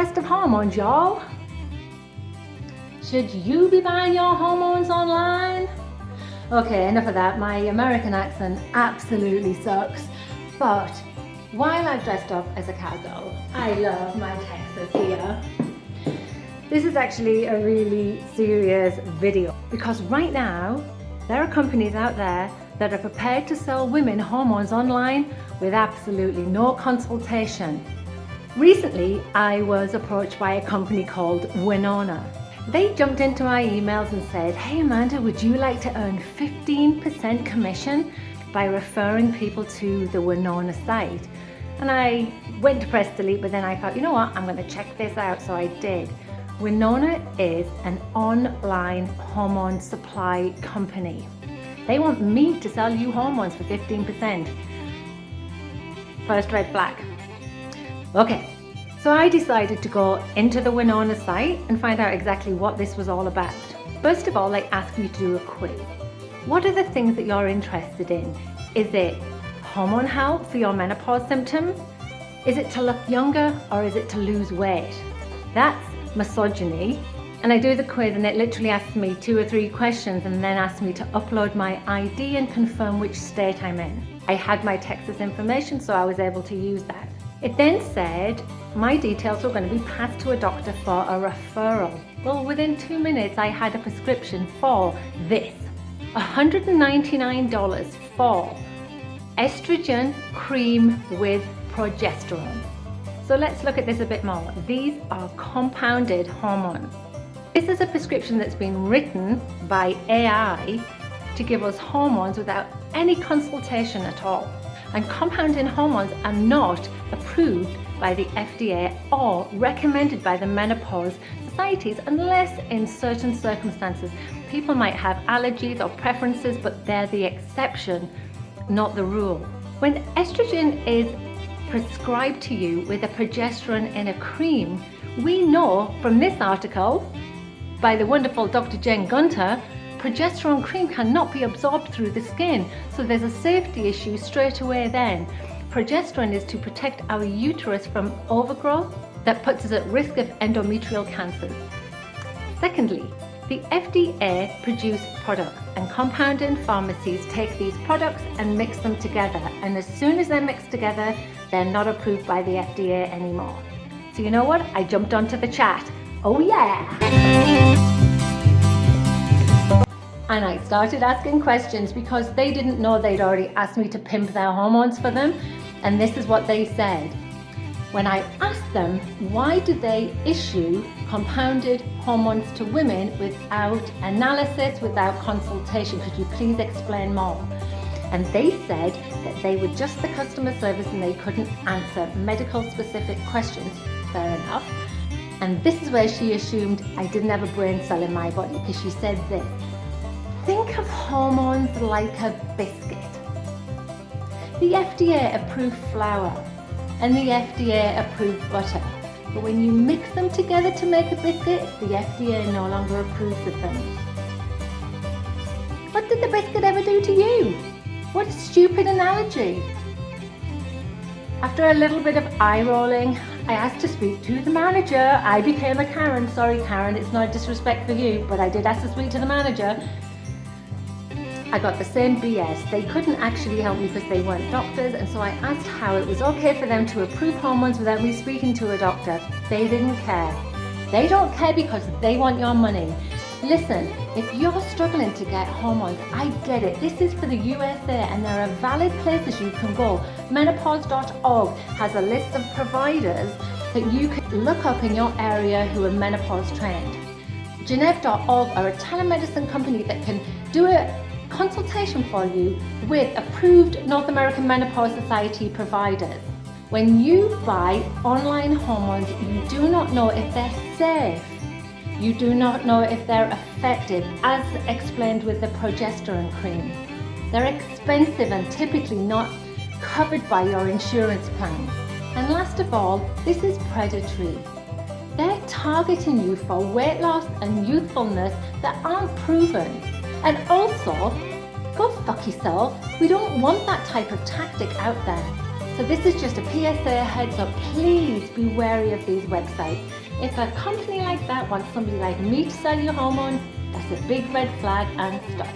west of hormones, y'all. Should you be buying your hormones online? Okay, enough of that. My American accent absolutely sucks. But while I've dressed up as a cowgirl, I love my Texas here. This is actually a really serious video because right now there are companies out there that are prepared to sell women hormones online with absolutely no consultation. Recently, I was approached by a company called Winona. They jumped into my emails and said, "Hey Amanda, would you like to earn 15% commission by referring people to the Winona site?" And I went to press delete, but then I thought, you know what, I'm going to check this out, so I did. Winona is an online hormone supply company. They want me to sell you hormones for 15%. First red flag. Okay, so I decided to go into the Winona site and find out exactly what this was all about. First of all, they ask you to do a quiz. What are the things that you're interested in? Is it hormone help for your menopause symptoms? Is it to look younger, or is it to lose weight? That's misogyny. And I do the quiz and it literally asks me 2 or 3 questions and then asks me to upload my ID and confirm which state I'm in. I had my Texas information, so I was able to use that. It then said my details were going to be passed to a doctor for a referral. Well, within 2 minutes I had a prescription for this. $199 for estrogen cream with progesterone. So let's look at this a bit more. These are compounded hormones. This is a prescription that's been written by AI to give us hormones without any consultation at all. And compounded hormones are not approved by the FDA or recommended by the menopause societies unless in certain circumstances. People might have allergies or preferences, but they're the exception, not the rule. When estrogen is prescribed to you with a progesterone in a cream, we know from this article by the wonderful Dr. Jen Gunter, progesterone cream cannot be absorbed through the skin, so there's a safety issue straight away then. Progesterone is to protect our uterus from overgrowth that puts us at risk of endometrial cancers. Secondly, the FDA produce products, and compounding pharmacies take these products and mix them together, and as soon as they're mixed together, they're not approved by the FDA anymore. So you know what? I jumped onto the chat. Oh yeah! And I started asking questions because they didn't know they'd already asked me to pimp their hormones for them. And this is what they said. When I asked them, why do they issue compounded hormones to women without analysis, without consultation? Could you please explain more? And they said that they were just the customer service and they couldn't answer medical specific questions. Fair enough. And this is where she assumed I didn't have a brain cell in my body, because she said this: think of hormones like a biscuit. The FDA approved flour and the FDA approved butter, but when you mix them together to make a biscuit, the FDA no longer approves of them. What did the biscuit ever do to you? What a stupid analogy. After a little bit of eye rolling, I asked to speak to the manager. I became a Karen. Sorry, Karen, it's not disrespect for you, but I did ask to speak to the manager. I got the same BS. They couldn't actually help me because they weren't doctors, and so I asked how it was okay for them to approve hormones without me speaking to a doctor. They didn't care. They don't care because they want your money. Listen, if you're struggling to get hormones, I get it. This is for the USA and there are valid places you can go. Menopause.org has a list of providers that you can look up in your area who are menopause trained. Geneve.org are a telemedicine company that can do a consultation for you with approved North American Menopause Society providers. When you buy online hormones, you do not know if they're safe. You do not know if they're effective, as explained with the progesterone cream. They're expensive and typically not covered by your insurance plans. And last of all, this is predatory. They're targeting you for weight loss and youthfulness that aren't proven. And also, go fuck yourself. We don't want that type of tactic out there. So this is just a PSA heads up. Please be wary of these websites. If a company like that wants somebody like me to sell you hormones, that's a big red flag and stop.